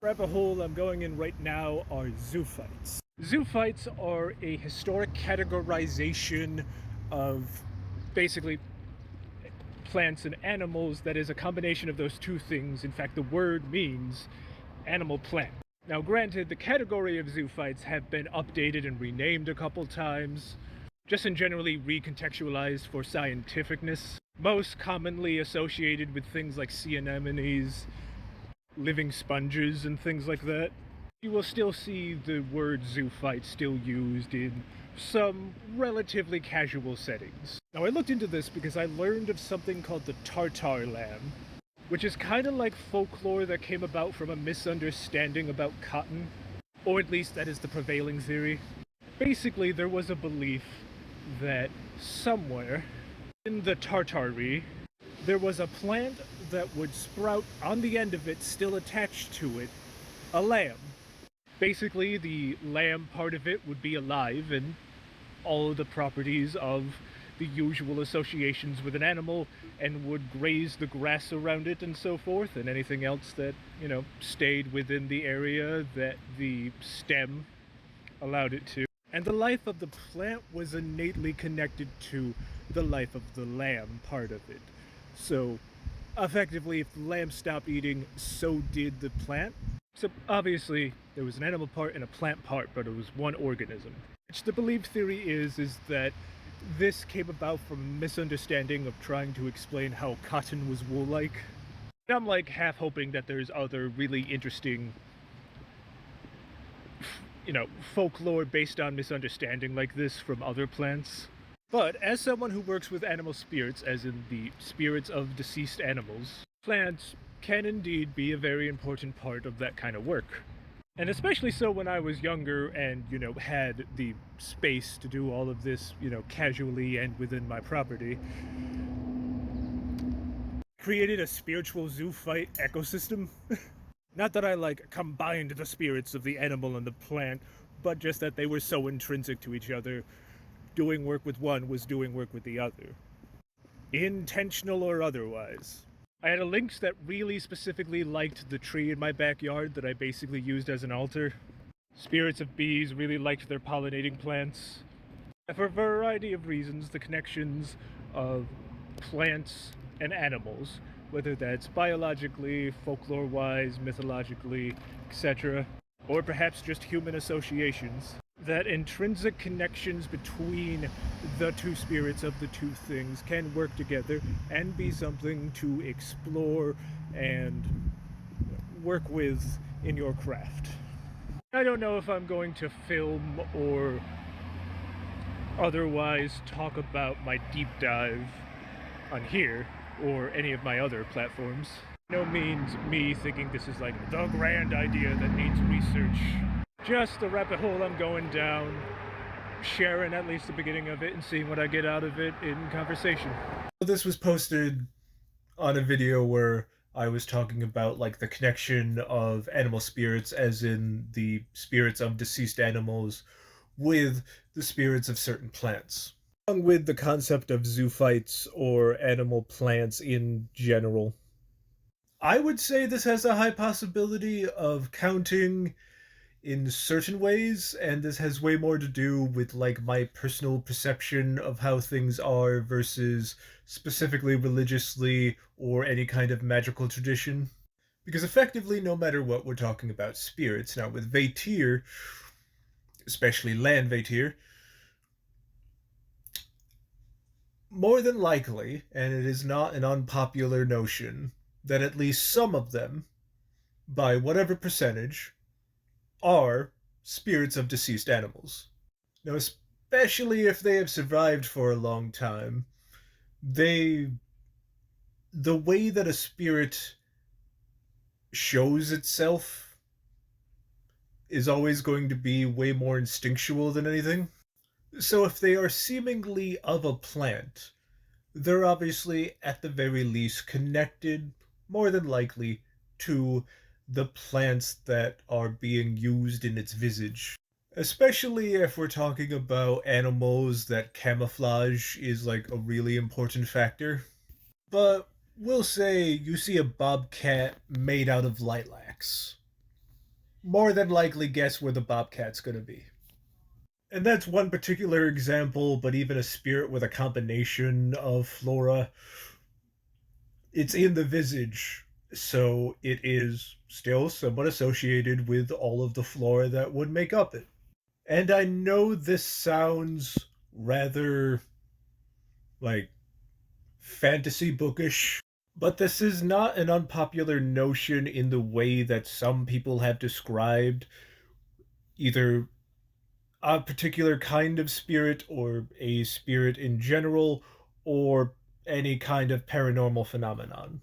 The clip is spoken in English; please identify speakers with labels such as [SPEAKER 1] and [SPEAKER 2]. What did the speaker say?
[SPEAKER 1] Rabbit hole I'm going in right now are zoophytes. Zoophytes are a historic categorization of basically plants and animals that is a combination of those two things. In fact, the word means animal plant. Now, granted, the category of zoophytes have been updated and renamed a couple times, just in generally recontextualized for scientificness. Most commonly associated with things like sea anemones, living sponges, and things like that. You will still see the word zoophyte still used in some relatively casual settings. Now, I looked into this because I learned of something called the tartar lamb, which is kind of like folklore that came about from a misunderstanding about cotton, or at least that is the prevailing theory. Basically, there was a belief that somewhere in the Tartary, there was a plant that would sprout on the end of it, still attached to it, a lamb. Basically, the lamb part of it would be alive and all of the properties of the usual associations with an animal and would graze the grass around it and so forth, and anything else that, stayed within the area that the stem allowed it to. And the life of the plant was innately connected to the life of the lamb part of it. So, effectively, if the lamb stopped eating, so did the plant. So, obviously, there was an animal part and a plant part, but it was one organism. Which the believed theory is that this came about from a misunderstanding of trying to explain how cotton was wool-like. And I'm like half hoping that there's other really interesting folklore based on misunderstanding like this from other plants. But as someone who works with animal spirits, as in the spirits of deceased animals, plants can indeed be a very important part of that kind of work. And especially so when I was younger and, had the space to do all of this, casually and within my property. Created a spiritual zoophyte ecosystem. Not that I, combined the spirits of the animal and the plant, but just that they were so intrinsic to each other. Doing work with one was doing work with the other. Intentional or otherwise. I had a lynx that really specifically liked the tree in my backyard that I basically used as an altar. Spirits of bees really liked their pollinating plants. And for a variety of reasons, the connections of plants and animals, whether that's biologically, folklore-wise, mythologically, etc., or perhaps just human associations, that intrinsic connections between the two spirits of the two things can work together and be something to explore and work with in your craft. I don't know if I'm going to film or otherwise talk about my deep dive on here or any of my other platforms. No means me thinking this is like the grand idea that needs research. Just the rabbit hole I'm going down, sharing at least the beginning of it and seeing what I get out of it in conversation. This was posted on a video where I was talking about the connection of animal spirits, as in the spirits of deceased animals, with the spirits of certain plants. Along with the concept of zoophytes or animal plants in general. I would say this has a high possibility of counting in certain ways, and this has way more to do with my personal perception of how things are versus specifically religiously or any kind of magical tradition. Because effectively, no matter what, we're talking about spirits. Now with Vatir, especially land Vatir, more than likely, and it is not an unpopular notion, that at least some of them, by whatever percentage, are spirits of deceased animals. Now, especially if they have survived for a long time, the way that a spirit shows itself is always going to be way more instinctual than anything. So if they are seemingly of a plant, they're obviously, at the very least, connected, more than likely, to the plants that are being used in its visage. Especially if we're talking about animals that camouflage is a really important factor. But we'll say you see a bobcat made out of lilacs. more than likely guess where the bobcat's going to be. And that's one particular example, but even a spirit with a combination of flora. It's in the visage, so it is still somewhat associated with all of the flora that would make up it. And I know this sounds rather like fantasy bookish, but this is not an unpopular notion in the way that some people have described either a particular kind of spirit or a spirit in general or any kind of paranormal phenomenon.